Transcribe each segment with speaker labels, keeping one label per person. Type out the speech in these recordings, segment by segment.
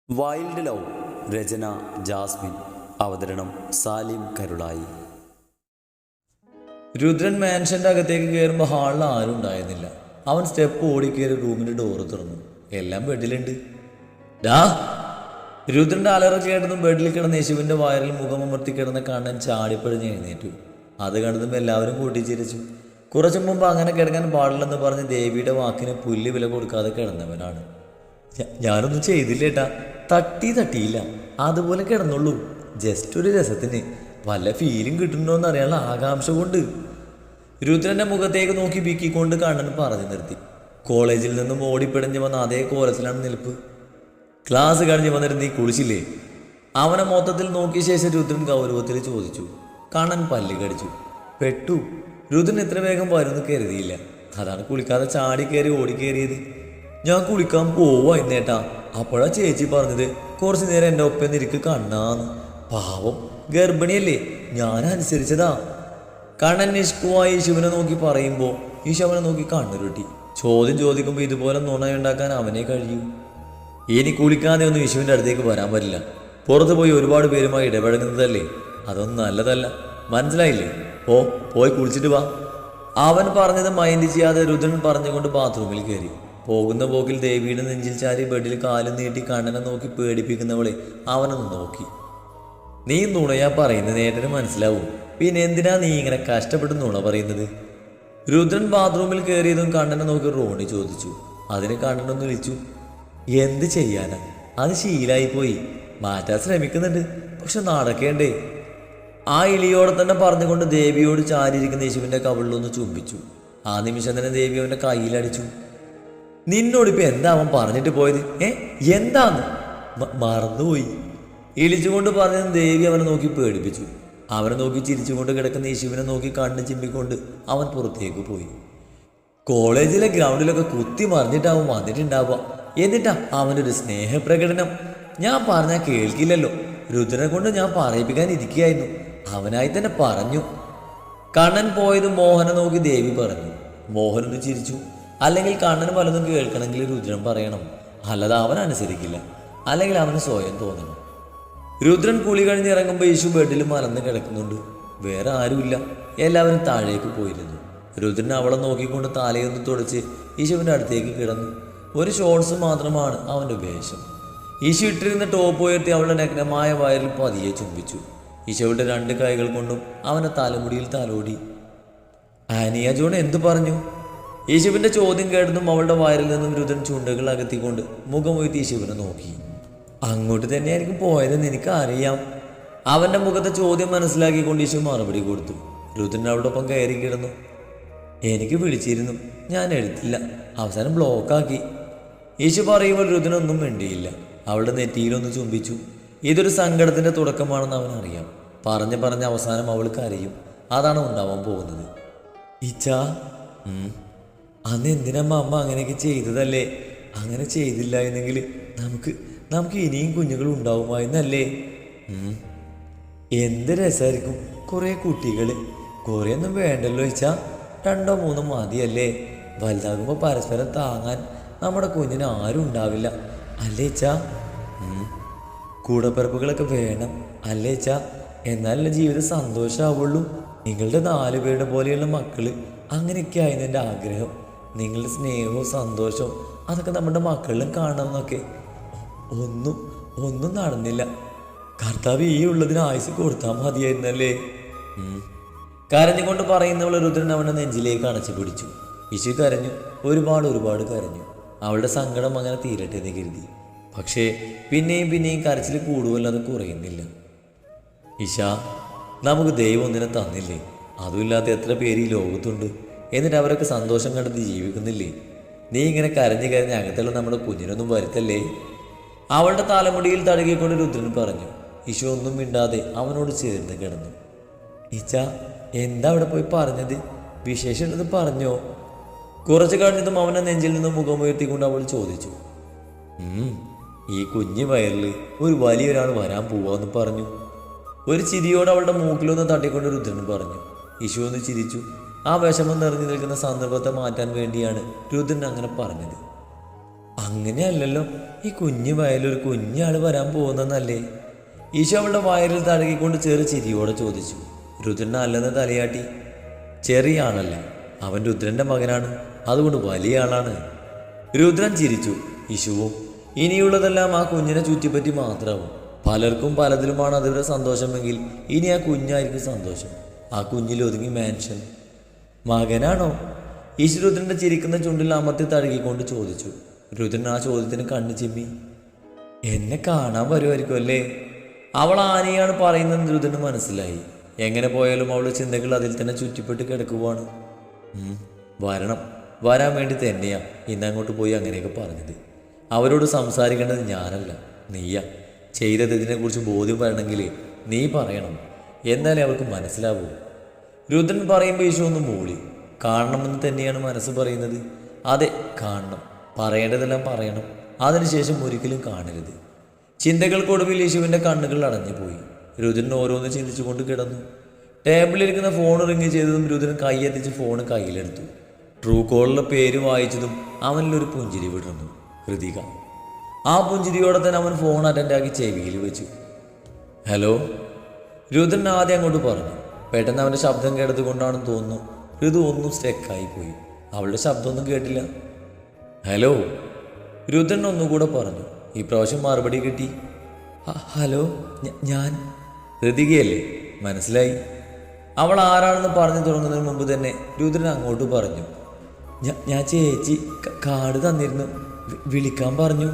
Speaker 1: Wild love. രചന Jasmine. അവതരണം സാലിം കരുളായി.
Speaker 2: രുദ്രൻ മാൻഷൻ്റെ അകത്തേക്ക് കയറുമ്പോൾ ഹാളിൽ ആരും ഉണ്ടായിരുന്നില്ല. അവൻ സ്റ്റെപ്പ് ഓടിക്കയറി റൂമിൻ്റെ ഡോറ് തുറന്നു. എല്ലാം ബെഡിലുണ്ട്. ഡാ രുദ്രൻ്റെ അലറ കേട്ടതും ബെഡിൽ കിടന്ന യേശുവിൻ്റെ വയറിൽ മുഖമമർത്തി കിടന്ന കണ്ണൻ ചാടിപ്പഴിഞ്ഞ് എഴുന്നേറ്റു. അത് കണ്ടതും എല്ലാവരും കൂട്ടിച്ചിരിച്ചു. കുറച്ചു മുമ്പ് അങ്ങനെ കിടക്കാൻ പാടില്ലെന്ന് പറഞ്ഞ് ദേവിയുടെ വാക്കിന് പുല്ല് വില കൊടുക്കാതെ കിടന്നവനാണ്. ഞാനൊന്നും ചെയ്തില്ലേട്ടാ, തട്ടിയില്ല, അതുപോലെ കിടന്നുള്ളൂ. ജസ്റ്റ് ഒരു രസത്തിന്, വല്ല ഫീലും കിട്ടുന്നുണ്ടോയെന്ന് അറിയാനുള്ള ആകാംക്ഷ കൊണ്ട്. രുദ്രൻ്റെ മുഖത്തേക്ക് നോക്കി ബിക്കിക്കൊണ്ട് കണ്ണൻ പറഞ്ഞു നിർത്തി. കോളേജിൽ നിന്നും ഓടിപ്പിടഞ്ഞ് വന്ന അതേ കോലത്തിലാണ് നിൽപ്പ്. ക്ലാസ് കഴിഞ്ഞ് വന്നിട്ട് നീ കുളിച്ചില്ലേ? അവനെ മൊത്തത്തിൽ നോക്കിയ ശേഷം രുദ്രൻ ഗൗരവത്തിൽ ചോദിച്ചു. കണ്ണൻ പല്ല് കടിച്ചു. പെട്ടു. രുദ്രൻ ഇത്ര വേഗം വരുമെന്ന് കരുതിയില്ല. അതാണ് കുളിക്കാതെ ചാടി കയറി ഓടിക്കേറിയത്. ഞാൻ കുളിക്കാൻ പോവാ എന്നേട്ടാ. അപ്പോഴാ ചേച്ചി പറഞ്ഞത് കുറച്ചു നേരം എൻ്റെ ഒപ്പം ഇരിക്ക് കണ്ണാന്ന്. പാവം ഗർഭിണിയല്ലേ, ഞാൻ അനുസരിച്ചതാ. കണ്ണൻ നിഷ്കുവായി യേശുവിനെ നോക്കി പറയുമ്പോൾ യേശു അവനെ നോക്കി കണ്ണുരുട്ടി. ചോദ്യം ചോദിക്കുമ്പോൾ ഇതുപോലെ നുണയുണ്ടാക്കാൻ അവനെ കഴിയൂ. ഇനി കുളിക്കാതെ ഒന്നും യേശുവിൻ്റെ അടുത്തേക്ക് വരാൻ പറ്റില്ല. പുറത്ത് പോയി ഒരുപാട് പേരുമായി ഇടപെടുന്നതല്ലേ, അതൊന്നും നല്ലതല്ല. മനസ്സിലായില്ലേ? പോയി കുളിച്ചിട്ട് വാ. അവൻ പറഞ്ഞത് മൈൻഡ് ചെയ്യാതെ രുദ്രൻ പറഞ്ഞുകൊണ്ട് ബാത്റൂമിൽ കയറി. പോകുന്ന പോക്കിൽ ദേവിയുടെ നെഞ്ചിൽ ചാരി ബെഡിൽ കാലും നീട്ടി കണ്ണനെ നോക്കി പേടിപ്പിക്കുന്നവളെ അവനൊന്ന് നോക്കി. നീ നുണയാ പറയുന്നത് ഏട്ടന് മനസ്സിലാവും, പിന്നെ എന്തിനാ നീ ഇങ്ങനെ കഷ്ടപ്പെട്ട് നുണ പറയുന്നത്? രുദ്രൻ ബാത്റൂമിൽ കയറിയതും കണ്ണനെ നോക്കി റോണി ചോദിച്ചു. അതിന് കണ്ണനൊന്ന് വിളിച്ചു. എന്ത് ചെയ്യാനാ, അത് ശീലായിപ്പോയി. മാറ്റാൻ ശ്രമിക്കുന്നുണ്ട്, പക്ഷെ നടക്കേണ്ടേ. ആ ഇളിയോടെ തന്നെ പറഞ്ഞുകൊണ്ട് ദേവിയോട് ചാരിയിരിക്കുന്ന യേശുവിൻ്റെ കവിളിലൊന്ന് ചുംബിച്ചു. ആ നിമിഷം തന്നെ ദേവി അവൻ്റെ കയ്യിലടിച്ചു. നിന്നോടിപ്പോൾ എന്താ അവൻ പറഞ്ഞിട്ട് പോയത്? എന്താന്ന് മറന്നുപോയി. ഇളിച്ചുകൊണ്ട് പറഞ്ഞത് ദേവി അവനെ നോക്കി പേടിപ്പിച്ചു. അവനെ നോക്കി ചിരിച്ചുകൊണ്ട് കിടക്കുന്ന യേശുവിനെ നോക്കി കണ്ണ് ചിമ്മിക്കൊണ്ട് അവൻ പുറത്തേക്ക് പോയി. കോളേജിലെ ഗ്രൗണ്ടിലൊക്കെ കുത്തി മറിഞ്ഞിട്ട് അവൻ വന്നിട്ടുണ്ടാവുക. എന്നിട്ടാ അവനൊരു സ്നേഹപ്രകടനം. ഞാൻ പറഞ്ഞാൽ കേൾക്കില്ലല്ലോ. രുദ്രനെ കൊണ്ട് ഞാൻ പറയിപ്പിക്കാൻ ഇരിക്കുകയായിരുന്നു. അവനായി തന്നെ പറഞ്ഞു. കണ്ണൻ പോയത് മോഹനെ നോക്കി ദേവി പറഞ്ഞു. മോഹനൊന്ന് ചിരിച്ചു. അല്ലെങ്കിൽ കണ്ണന് പലതും കേൾക്കണമെങ്കിൽ രുദ്രൻ പറയണം, അല്ലാതെ അവൻ അനുസരിക്കില്ല. അല്ലെങ്കിൽ അവന് സ്വയം തോന്നണം. രുദ്രൻ കുളി കഴിഞ്ഞ് ഇറങ്ങുമ്പോൾ യേശു ബെഡിൽ മലന്ന് കിടക്കുന്നുണ്ട്. വേറെ ആരുമില്ല. എല്ലാവരും താഴേക്ക് പോയിരുന്നു. രുദ്രൻ അവളെ നോക്കിക്കൊണ്ട് തലയൊന്ന് തുടച്ച് യേശുവിൻ്റെ അടുത്തേക്ക് കിടന്നു. ഒരു ഷോർട്സ് മാത്രമാണ് അവൻ്റെ വേഷം. യേശു ഇട്ടിരുന്ന ടോപ്പ് ഉയർത്തി അവളുടെ നഗ്നമായ വയറിൽ പതിയെ ചുംബിച്ചു. യേശുവിൻ്റെ രണ്ട് കൈകൾ കൊണ്ടും അവൻ്റെ തലമുടിയിൽ തലോടി. ആനിയ ജോൺ എന്തു പറഞ്ഞു? യേശുവിൻ്റെ ചോദ്യം കേട്ടതും അവളുടെ വയറിൽ നിന്നും രുദ്രൻ ചുണ്ടുകൾ അകത്തിക്കൊണ്ട് മുഖമുയർത്തി യേശുവിനെ നോക്കി. അങ്ങോട്ട് തന്നെയായിരിക്കും പോയതെന്ന് എനിക്കറിയാം. അവൻ്റെ മുഖത്തെ ചോദ്യം മനസ്സിലാക്കിക്കൊണ്ട് യേശു മറുപടി കൊടുത്തു. രുദ്രൻ അവളോടൊപ്പം കയറി കിടന്നു. എനിക്ക് വിളിച്ചിരുന്നു, ഞാൻ എടുത്തില്ല. അവസാനം ബ്ലോക്കാക്കി. യേശു പറയുമ്പോൾ രുദ്രനൊന്നും മിണ്ടിയില്ല. അവളുടെ നെറ്റിയിലൊന്ന് ചുംബിച്ചു. ഇതൊരു സങ്കടത്തിൻ്റെ തുടക്കമാണെന്ന് അവനറിയാം. പറഞ്ഞ് അവസാനം അവൾ കരയും. അതാണ് ഉണ്ടാവാൻ പോകുന്നത്. ഇച്ചാ, അന്ന് എന്തിനമ്മ അമ്മ അങ്ങനെയൊക്കെ ചെയ്തതല്ലേ? അങ്ങനെ ചെയ്തില്ല എന്നെങ്കിൽ നമുക്ക് ഇനിയും കുഞ്ഞുങ്ങൾ ഉണ്ടാവുമായിരുന്നല്ലേ? എന്ത് രസമായിരിക്കും കുറേ കുട്ടികൾ. കുറേയൊന്നും വേണ്ടല്ലോ ഇച്ചാ, 2 or 3 മതിയല്ലേ? വലുതാകുമ്പോൾ പരസ്പരം താങ്ങാൻ നമ്മുടെ കുഞ്ഞിന് ആരും ഉണ്ടാവില്ല അല്ലേ ഇച്ചാ? കൂടപ്പിറപ്പുകളൊക്കെ വേണം അല്ലേ ഇച്ചാ? എന്നാലല്ലേ ജീവിതം സന്തോഷമാവുള്ളൂ. നിങ്ങളുടെ 4 പേരുടെ പോലെയുള്ള മക്കൾ അങ്ങനെയൊക്കെ ആയിരുന്നു എൻ്റെ ആഗ്രഹം. നിങ്ങളുടെ സ്നേഹവും സന്തോഷവും അതൊക്കെ നമ്മുടെ മക്കളിലും കാണണമെന്നൊക്കെ. ഒന്നും നടന്നില്ല. കർത്താവ് ഈ ഉള്ളതിന് ആയുസ് കൊടുത്താൽ മതിയായിരുന്നല്ലേ? കരഞ്ഞുകൊണ്ട് പറയുന്നവൾ രുദ്രൻ അവനെ നെഞ്ചിലേക്ക് അണച്ചു പിടിച്ചു. യേശു കരഞ്ഞു. ഒരുപാട് കരഞ്ഞു. അവളുടെ സങ്കടം അങ്ങനെ തീരട്ടെ എന്ന് കരുതി. പക്ഷേ പിന്നെയും കരച്ചിൽ കൂടുവല്ലാതെ കുറയുന്നില്ല. ഈശാ, നമുക്ക് ദൈവം ഒന്നിനെ തന്നില്ലേ? അതുമില്ലാത്ത എത്ര പേര് ഈ ലോകത്തുണ്ട്. എന്നിട്ട് അവരൊക്കെ സന്തോഷം കണ്ടെത്തി ജീവിക്കുന്നില്ലേ? നീ ഇങ്ങനെ കരഞ്ഞ് അകത്തുള്ള നമ്മുടെ കുഞ്ഞിനൊന്നും വരുത്തല്ലേ? അവളുടെ തലമുടിയിൽ തഴുകിക്കൊണ്ട് രുദ്രൻ പറഞ്ഞു. ഈശോ ഒന്നും മിണ്ടാതെ അവനോട് ചേർന്ന് കിടന്നു. ഈച്ചാ, എന്താ അവിടെ പോയി പറഞ്ഞത്? വിശേഷമുള്ളത് പറഞ്ഞോ? കുറച്ച് കഴിഞ്ഞതും അവനെ നെഞ്ചിൽ നിന്നും മുഖമുയർത്തിക്കൊണ്ട് അവൾ ചോദിച്ചു. ഈ കുഞ്ഞു വയറിൽ ഒരു വലിയൊരാൾ വരാൻ പോവാന്ന് പറഞ്ഞു. ഒരു ചിരിയോടെ അവളുടെ മൂക്കിലൊന്ന് തട്ടിക്കൊണ്ട് രുദ്രൻ പറഞ്ഞു. ഈശോ ഒന്ന് ചിരിച്ചു. ആ വിഷമം നിറഞ്ഞു നിൽക്കുന്ന സന്ദർഭത്തെ മാറ്റാൻ വേണ്ടിയാണ് രുദ്രൻ അങ്ങനെ പറഞ്ഞത്. അങ്ങനെയല്ലല്ലോ, ഈ കുഞ്ഞു വയലൊരു കുഞ്ഞാള് വരാൻ പോകുന്നല്ലേ? ഈശോ അവളുടെ വയലിൽ തടകിക്കൊണ്ട് ചെറു ചിരിയോടെ ചോദിച്ചു. രുദ്രൻ അല്ലെന്ന് തലയാട്ടി. ചെറിയ ആളല്ല, അവൻ രുദ്രന്റെ മകനാണ്, അതുകൊണ്ട് വലിയ ആളാണ്. രുദ്രൻ ചിരിച്ചു. ഈശോവും ഇനിയുള്ളതെല്ലാം ആ കുഞ്ഞിനെ ചുറ്റിപ്പറ്റി മാത്രമാവും. പലർക്കും പലതിലുമാണ് അതിവിടെ സന്തോഷമെങ്കിൽ ഇനി ആ കുഞ്ഞായിരിക്കും സന്തോഷം. ആ കുഞ്ഞിൽ ഒതുങ്ങി മാൻഷൻ. മകനാണോ? ഈശോ രുദ്രന്റെ ചിരിക്കുന്ന ചുണ്ടിൽ അമർത്തി തഴുകിക്കൊണ്ട് ചോദിച്ചു. രുദ്രൻ ആ ചോദ്യത്തിന് കണ്ണു ചിമ്മി. എന്നെ കാണാൻ വരുമായിരിക്കും അല്ലേ? അവൾ ആനയാണ് പറയുന്നതെന്ന് രുദ്രന് മനസ്സിലായി. എങ്ങനെ പോയാലും അവളുടെ ചിന്തകൾ അതിൽ തന്നെ ചുറ്റിപ്പെട്ട് കിടക്കുവാണ്. വരാൻ വേണ്ടി തന്നെയാ ഇന്നങ്ങോട്ട് പോയി അങ്ങനെയൊക്കെ പറഞ്ഞത്. അവരോട് സംസാരിക്കേണ്ടത് ഞാനല്ല, നീയാ. ചെയ്തത് ഇതിനെക്കുറിച്ച് ബോധ്യം വരണമെങ്കിൽ നീ പറയണം, എന്നാലേ അവൾക്ക് മനസ്സിലാവൂ. രുദ്രൻ പറയുമ്പോൾ ഈശോ ഒന്ന് മൂളി. കാണണമെന്ന് തന്നെയാണ് മനസ്സ് പറയുന്നത്. അതെ, കാണണം. പറയേണ്ടതെല്ലാം പറയണം. അതിനുശേഷം ഒരിക്കലും കാണരുത്. ചിന്തകൾക്കൊടുവിൽ യേശുവിൻ്റെ കണ്ണുകൾ അടഞ്ഞുപോയി. രുദ്രൻ ഓരോന്ന് ചിന്തിച്ചുകൊണ്ട് കിടന്നു. ടേബിളിലിരിക്കുന്ന ഫോൺ റിങ് ചെയ്തതും രുദ്രൻ കൈയെത്തിച്ച് ഫോൺ കയ്യിലെടുത്തു. ട്രൂ കോളിലെ പേര് വായിച്ചതും അവനിലൊരു പുഞ്ചിരി വിടുന്നു. ഹൃതിക. ആ പുഞ്ചിരിയോടെ തന്നെ അവൻ ഫോൺ അറ്റൻഡാക്കി ചെവിയിൽ വെച്ചു. ഹലോ. രുദ്രൻ ആദ്യം അങ്ങോട്ട് പറഞ്ഞു. പെട്ടെന്ന് അവൻ്റെ ശബ്ദം കേട്ടത് കൊണ്ടാണെന്ന് തോന്നുന്നു ഋതു ഒന്നും സ്റ്റെക്കായിപ്പോയി. അവളുടെ ശബ്ദമൊന്നും കേട്ടില്ല. ഹലോ. രുദ്രൻ ഒന്നുകൂടെ പറഞ്ഞു. ഈ പ്രാവശ്യം മറുപടി കിട്ടി. ഹലോ, ഞാൻ ഹൃതികയല്ലേ? മനസ്സിലായി. അവൾ ആരാണെന്ന് പറഞ്ഞു തുടങ്ങുന്നതിന് മുമ്പ് തന്നെ രുദ്രൻ അങ്ങോട്ട് പറഞ്ഞു. ഞാൻ ചേച്ചി കാർഡ് തന്നിരുന്നു, വിളിക്കാൻ പറഞ്ഞു.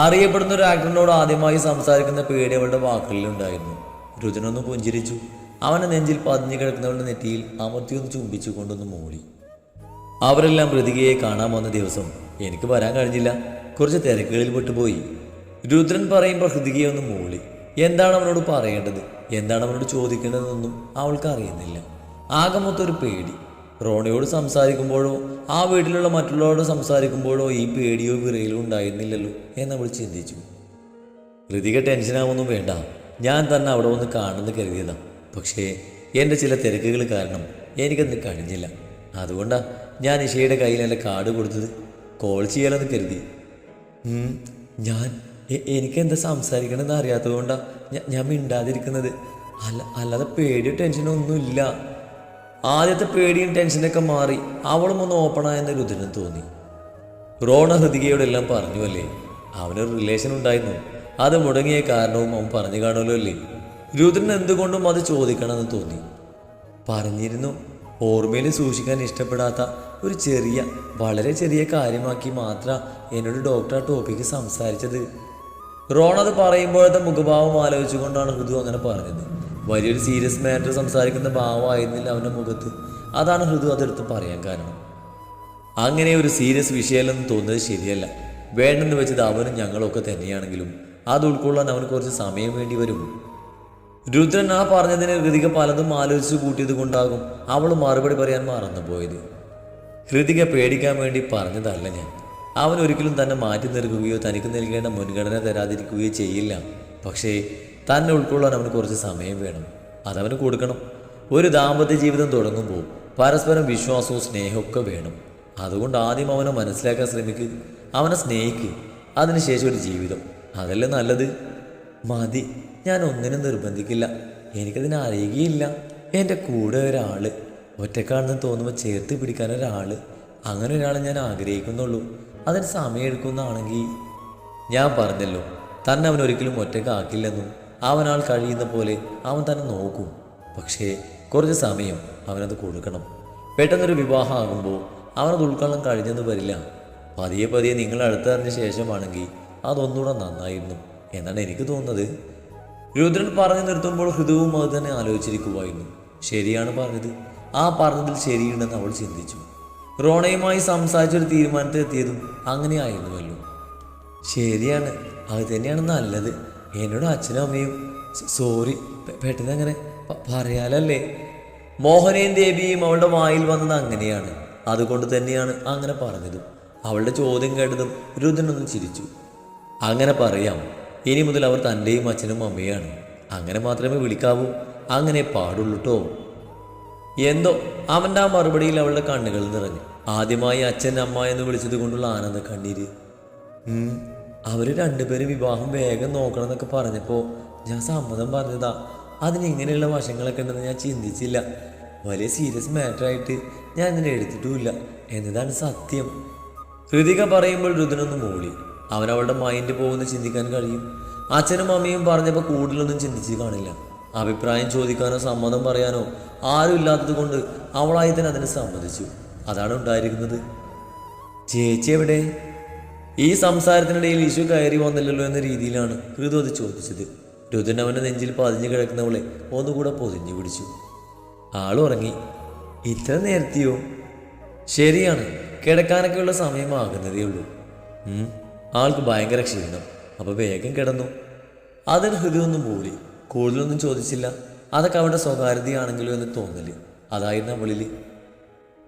Speaker 2: അറിയപ്പെടുന്ന ഒരു ആക്ടറിനോട് ആദ്യമായി സംസാരിക്കുന്ന പേടി അവളുടെ വാക്കുകളിലുണ്ടായിരുന്നു. രുദ്രനൊന്ന് പുഞ്ചിരിച്ചു. അവൻ്റെ നെഞ്ചിൽ പതിഞ്ഞു കിടക്കുന്നവളുടെ നെറ്റിയിൽ അമർത്തിയൊന്ന് ചുംബിച്ചു കൊണ്ടൊന്ന് മൂളി. അവരെല്ലാം ഹൃതികയെ കാണാൻ വന്ന ദിവസം എനിക്ക് വരാൻ കഴിഞ്ഞില്ല, കുറച്ച് തിരക്കുകളിൽ പെട്ടുപോയി. രുദ്രൻ പറയുമ്പോൾ ഹൃതികയൊന്ന് മൂളി. എന്താണ് അവനോട് പറയേണ്ടത്, എന്താണ് അവനോട് ചോദിക്കേണ്ടതെന്നൊന്നും അവൾക്ക് അറിയുന്നില്ല. ആകെ മൊത്തം ഒരു പേടി. റോണയോട് സംസാരിക്കുമ്പോഴോ ആ വീട്ടിലുള്ള മറ്റുള്ളവരോട് സംസാരിക്കുമ്പോഴോ ഈ പേടിയോ വിറയിലോ ഉണ്ടായിരുന്നില്ലല്ലോ എന്നവൾ ചിന്തിച്ചു. ഹൃതിക ടെൻഷനാവൊന്നും വേണ്ട, ഞാൻ തന്നെ അവിടെ വന്ന് കാണുമെന്ന് കരുതിയതാ. പക്ഷേ എൻ്റെ ചില തിരക്കുകൾ കാരണം എനിക്കതിന് കഴിഞ്ഞില്ല. അതുകൊണ്ടാണ് ഞാൻ ഇഷയുടെ കയ്യിൽ എൻ്റെ കാർഡ് കൊടുത്തത്. കോൾ ചെയ്യാലെന്ന് കരുതി. എനിക്കെന്താ സംസാരിക്കണമെന്ന് അറിയാത്തത് കൊണ്ടാണ് ഞാൻ മിണ്ടാതിരിക്കുന്നത്. അല്ലാതെ പേടിയോ ടെൻഷനോ ഒന്നുമില്ല. ആദ്യത്തെ പേടിയും ടെൻഷനൊക്കെ മാറി അവളും ഒന്ന് ഓപ്പണായെന്ന് രുദ്രന് തോന്നി. റോണ ഹൃതികയോടെല്ലാം പറഞ്ഞു അല്ലേ? അവനൊരു റിലേഷൻ ഉണ്ടായിരുന്നു, അത് മുടങ്ങിയ കാരണവും അവൻ പറഞ്ഞു കാണുമല്ലോ അല്ലേ? രുദ്രൻ എന്തുകൊണ്ടും അത് ചോദിക്കണമെന്ന് തോന്നി. പറഞ്ഞിരുന്നു. ഓർമ്മയിൽ സൂക്ഷിക്കാൻ ഇഷ്ടപ്പെടാത്ത ഒരു വളരെ ചെറിയ കാര്യമാക്കി മാത്രം എന്നോട് ഡോക്ടർ ആ ടോപ്പിക്ക് സംസാരിച്ചത്. റോൺ അത് പറയുമ്പോഴത്തെ മുഖഭാവം ആലോചിച്ചുകൊണ്ടാണ് ഹൃദു അങ്ങനെ പറഞ്ഞത്. വലിയൊരു സീരിയസ് മാറ്റർ സംസാരിക്കുന്ന ഭാവമായിരുന്നില്ല അവൻ്റെ മുഖത്ത്. അതാണ് ഹൃദു അതെടുത്ത് പറയാൻ കാരണം. അങ്ങനെ ഒരു സീരിയസ് വിഷയമല്ലെന്ന് തോന്നുന്നത് ശരിയല്ല. വേണ്ടെന്ന് വെച്ചത് അവനും ഞങ്ങളൊക്കെ തന്നെയാണെങ്കിലും അത് ഉൾക്കൊള്ളാൻ അവന് കുറച്ച് സമയം വേണ്ടി വരും. രുദ്രൻ ആ പറഞ്ഞതിന് ഹൃതിക പലതും ആലോചിച്ച് കൂട്ടിയത് കൊണ്ടാകും അവൾ മറുപടി പറയാൻ മറന്നുപോയത്. ഹൃതിക പേടിക്കാൻ വേണ്ടി പറഞ്ഞതല്ല ഞാൻ. അവൻ ഒരിക്കലും തന്നെ മാറ്റി നിർക്കുകയോ തനിക്ക് നൽകേണ്ട മുൻഗണന തരാതിരിക്കുകയോ ചെയ്യില്ല. പക്ഷേ തന്നെ ഉൾക്കൊള്ളാൻ അവന് കുറച്ച് സമയം വേണം, അതവന് കൊടുക്കണം. ഒരു ദാമ്പത്യ ജീവിതം തുടങ്ങുമ്പോൾ പരസ്പരം വിശ്വാസവും സ്നേഹമൊക്കെ വേണം. അതുകൊണ്ട് ആദ്യം അവനെ മനസ്സിലാക്കാൻ ശ്രമിക്കുക, അവനെ സ്നേഹിക്കുക, അതിനുശേഷം ഒരു ജീവിതം. അതല്ലേ നല്ലത്. മതി, ഞാൻ ഒന്നിനും നിർബന്ധിക്കില്ല. എനിക്കതിനെ അറിയുകയില്ല. എൻ്റെ കൂടെ ഒരാൾ, ഒറ്റക്കാണെന്ന് തോന്നുമ്പോൾ ചേർത്ത് പിടിക്കാൻ ഒരാൾ, അങ്ങനെ ഒരാളെ ഞാൻ ആഗ്രഹിക്കുന്നുള്ളൂ. അതിന് സമയമെടുക്കുന്നതാണെങ്കിൽ ഞാൻ പറഞ്ഞല്ലോ, തന്നെ അവൻ ഒരിക്കലും ഒറ്റക്കാക്കില്ലെന്നും അവനാൾ കഴിയുന്ന പോലെ അവൻ തന്നെ നോക്കും. പക്ഷേ കുറച്ച് സമയം അവനത് കൊടുക്കണം. പെട്ടെന്നൊരു വിവാഹം ആകുമ്പോൾ അവനത് ഉൾക്കൊള്ളാൻ കഴിഞ്ഞെന്ന് വരില്ല. പതിയെ പതിയെ നിങ്ങൾ അടുത്തറിഞ്ഞ ശേഷമാണെങ്കിൽ അതൊന്നുകൂടെ നന്നായിരുന്നു എന്നാണ് എനിക്ക് തോന്നുന്നത്. രുദ്രൻ പറഞ്ഞു നിർത്തുമ്പോൾ ഹൃദയവും അത് തന്നെ ആലോചിച്ചിരിക്കുമായിരുന്നു. ശരിയാണ് പറഞ്ഞത്, ആ പറഞ്ഞതിൽ ശരിയുണ്ടെന്ന് അവൾ ചിന്തിച്ചു. റോണയുമായി സംസാരിച്ചൊരു തീരുമാനത്തിൽ എത്തിയതും അങ്ങനെയായിരുന്നുവല്ലോ. ശരിയാണ്, അത് തന്നെയാണ് നല്ലത്. എന്നോട് അച്ഛനും അമ്മയും സോറി, പെട്ടെന്ന് അങ്ങനെ പറയാലല്ലേ. മോഹനയും ദേവിയും അവളുടെ വായിൽ വന്നത് അങ്ങനെയാണ്. അതുകൊണ്ട് തന്നെയാണ് അങ്ങനെ പറഞ്ഞതും. അവളുടെ ചോദ്യം കേട്ടതും രുദ്രനൊന്നും ചിരിച്ചു. അങ്ങനെ പറയാം, ഇനി മുതൽ അവർ തൻ്റെയും അച്ഛനും അമ്മയാണ്. അങ്ങനെ മാത്രമേ വിളിക്കാവൂ, അങ്ങനെ പാടുള്ളൂ കേട്ടോ. എന്തോ അവൻ്റെ ആ മറുപടിയിൽ അവളുടെ കണ്ണുകൾ നിറഞ്ഞു. ആദ്യമായി അച്ഛൻ അമ്മ എന്ന് വിളിച്ചത് കൊണ്ടുള്ള ആനന്ദ കണ്ണീര്. അവർ രണ്ടുപേരും വിവാഹം വേഗം നോക്കണം എന്നൊക്കെ പറഞ്ഞപ്പോൾ ഞാൻ സമ്മതം പറഞ്ഞതാ. അതിനിങ്ങനെയുള്ള വശങ്ങളൊക്കെ ഉണ്ടെന്ന് ഞാൻ ചിന്തിച്ചില്ല. വലിയ സീരിയസ് മാറ്ററായിട്ട് ഞാൻ ഇതിനെ എടുത്തിട്ടുമില്ല എന്നതാണ് സത്യം. ഹൃതിക പറയുമ്പോൾ രുദ്രനൊന്ന് മൂളി. അവനവളുടെ മൈൻഡ് പോകുന്ന ചിന്തിക്കാൻ കഴിയും. അച്ഛനും അമ്മയും പറഞ്ഞപ്പോൾ കൂടുതലൊന്നും ചിന്തിച്ച് കാണില്ല. അഭിപ്രായം ചോദിക്കാനോ സമ്മതം പറയാനോ ആരും ഇല്ലാത്തത് കൊണ്ട് അവളായി തന്നെ അതിന് സമ്മതിച്ചു. അതാണ് ഉണ്ടായിരിക്കുന്നത്. ചേച്ചി എവിടെ? ഈ സംസാരത്തിനിടയിൽ ഇഷ്യൂ കയറി വന്നില്ലല്ലോ എന്ന രീതിയിലാണ് ഋതു അത് ചോദിച്ചത്. രുദ്രൻ അവൻ്റെ നെഞ്ചിൽ പതിഞ്ഞു കിടക്കുന്നവളെ ഒന്നുകൂടെ പൊതിഞ്ഞു പിടിച്ചു. ആളുറങ്ങി. ഇത്ര നേരത്തെയോ? ശരിയാണ്, കിടക്കാനൊക്കെയുള്ള സമയമാകുന്നതേ ഉള്ളൂ. ആൾക്ക് ഭയങ്കര ക്ഷീണം, അപ്പോൾ വേഗം കിടന്നു. അതിന് ഹൃദയമൊന്നും മൂളി. കൂടുതലൊന്നും ചോദിച്ചില്ല. അതൊക്കെ അവളുടെ സ്വകാര്യതയാണെങ്കിലോ എന്ന് തോന്നല്. അതായിരുന്നു അവളിൽ.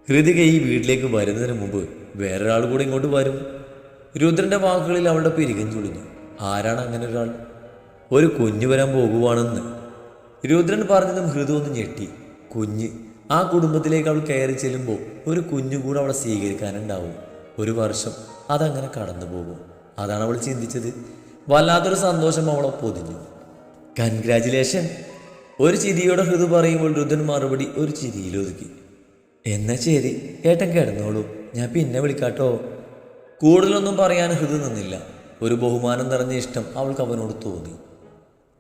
Speaker 2: ഹൃതിക ഈ വീട്ടിലേക്ക് വരുന്നതിന് മുമ്പ് വേറൊരാൾ കൂടെ ഇങ്ങോട്ട് വരും. രുദ്രന്റെ വാക്കുകളിൽ അവളുടെ പിരികം ചുളിഞ്ഞു. ആരാണ് അങ്ങനെ ഒരാൾ? ഒരു കുഞ്ഞു വരാൻ പോകുവാണെന്ന് രുദ്രൻ പറഞ്ഞതും ഹൃദയ ഒന്ന് ഞെട്ടി. കുഞ്ഞ്. ആ കുടുംബത്തിലേക്ക് അവൾ കയറി ചെല്ലുമ്പോൾ ഒരു കുഞ്ഞു കൂടെ അവളെ സ്വീകരിക്കാനുണ്ടാവും. 1 വർഷം അതങ്ങനെ കടന്നു പോകും. അതാണ് അവൾ ചിന്തിച്ചത്. വല്ലാത്തൊരു സന്തോഷം അവളെ പൊതിഞ്ഞു. കൺഗ്രാജുലേഷൻ. ഒരു ചിരിയോടെ ഹൃദു പറയുമ്പോൾ രുദ്രൻ മറുപടി ഒരു ചിരിയിലൊതുക്കി. എന്നാ ശരി, ഏട്ടൻ കിടന്നോളൂ, ഞാൻ പിന്നെ വിളിക്കാട്ടോ. കൂടുതലൊന്നും പറയാൻ ഹൃദു നിന്നില്ല. ഒരു ബഹുമാനം നിറഞ്ഞ ഇഷ്ടം അവൾക്ക് അവനോട് തോന്നി.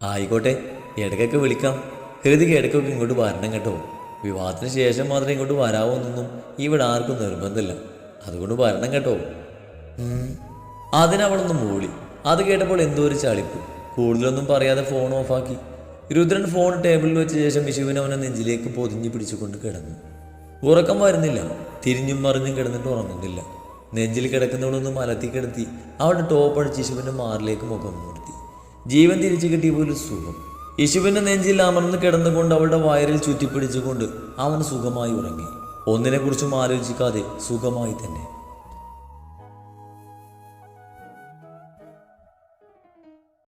Speaker 2: ആയിക്കോട്ടെ, ഇടയ്ക്കൊക്കെ വിളിക്കാം. ഹൃതിക്ക് ഇടയ്ക്കൊക്കെ ഇങ്ങോട്ട് വരണം കേട്ടോ. വിവാഹത്തിന് ശേഷം മാത്രമേ ഇങ്ങോട്ട് വരാവോ എന്നൊന്നും ഇവിടെ ആർക്കും നിർബന്ധമില്ല. അതുകൊണ്ട് വരണം കേട്ടോ. അതിനവളൊന്ന് മൂളി. അത് കേട്ടപ്പോൾ എന്തോ ഒരു ചളിപ്പ്. കൂടുതലൊന്നും പറയാതെ ഫോൺ ഓഫാക്കി. രുദ്രൻ ഫോൺ ടേബിളിൽ വെച്ച ശേഷം വിഷുവിനെ അവനെ നെഞ്ചിലേക്ക് പൊതിഞ്ഞു പിടിച്ചുകൊണ്ട് കിടന്നു. ഉറക്കം വരുന്നില്ല. തിരിഞ്ഞും മറിഞ്ഞും കിടന്നിട്ട് ഉറങ്ങുന്നില്ല. നെഞ്ചിൽ കിടക്കുന്നവളൊന്ന് മലത്തി കിടത്തി അവളുടെ ടോപ്പടിച്ച് ഇശുവിൻ്റെ മാറിലേക്ക് മുഖം നിർത്തി. ജീവൻ തിരിച്ചു കിട്ടിയ പോലും സുഖം. ഇശുവിൻ്റെ നെഞ്ചിൽ അമർന്ന് കിടന്നുകൊണ്ട് അവളുടെ വയറിൽ ചുറ്റിപ്പിടിച്ചുകൊണ്ട് അവൻ സുഖമായി ഉറങ്ങി. ഒന്നിനെക്കുറിച്ചും ആലോചിക്കാതെ സുഖമായി തന്നെ.